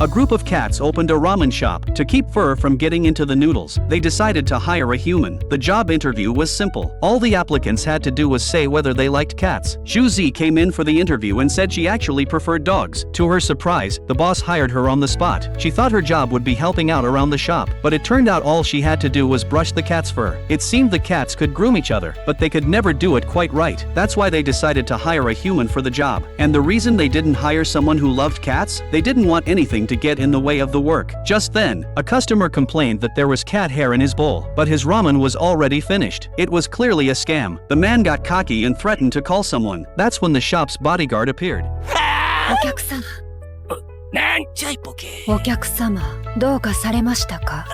A group of cats opened a ramen shop. To keep fur from getting into the noodles, they decided to hire a human. The job interview was simple. All the applicants had to do was say whether they liked cats. Zhu Zi came in for the interview and said she actually preferred dogs. To her surprise, the boss hired her on the spot. She thought her job would be helping out around the shop, but it turned out all she had to do was brush the cat's fur. It seemed the cats could groom each other, but they could never do it quite right. That's why they decided to hire a human for the job. And the reason they didn't hire someone who loved cats? They didn't want anything to get in the way of the work. Just then, a customer complained that there was cat hair in his bowl, but his ramen was already finished. It was clearly a scam. The man got cocky and threatened to call someone. That's when the shop's bodyguard appeared. お客様、なんちゃいボケ。お客様、どうかされましたか?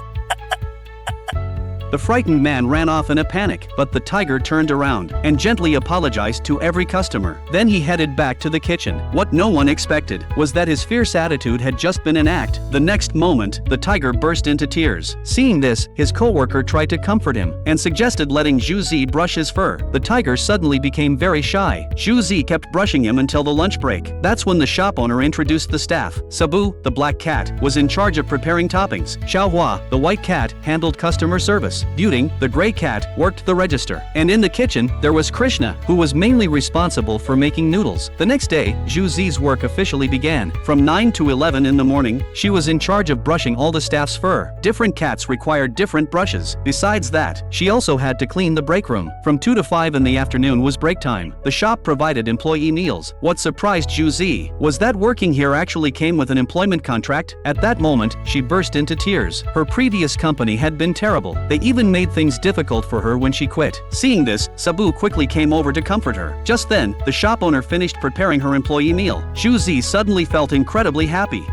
The frightened man ran off in a panic, but the tiger turned around and gently apologized to every customer. Then he headed back to the kitchen. What no one expected was that his fierce attitude had just been an act. The next moment, the tiger burst into tears. Seeing this, his co-worker tried to comfort him and suggested letting Zhu Zi brush his fur. The tiger suddenly became very shy. Zhu Zi kept brushing him until the lunch break. That's when the shop owner introduced the staff. Sabu, the black cat, was in charge of preparing toppings. Xiaohua, the white cat, handled customer service. Buting, the gray cat, worked the register. And in the kitchen, there was Krishna, who was mainly responsible for making noodles. The next day, Zhu Zi's work officially began. From 9 to 11 in the morning, she was in charge of brushing all the staff's fur. Different cats required different brushes. Besides that, she also had to clean the break room. From 2 to 5 in the afternoon was break time. The shop provided employee meals. What surprised Zhu Zi was that working here actually came with an employment contract. At that moment, she burst into tears. Her previous company had been terrible. They even made things difficult for her when she quit. Seeing this, Sabu quickly came over to comfort her. Just then, the shop owner finished preparing her employee meal. Zhu Zi suddenly felt incredibly happy.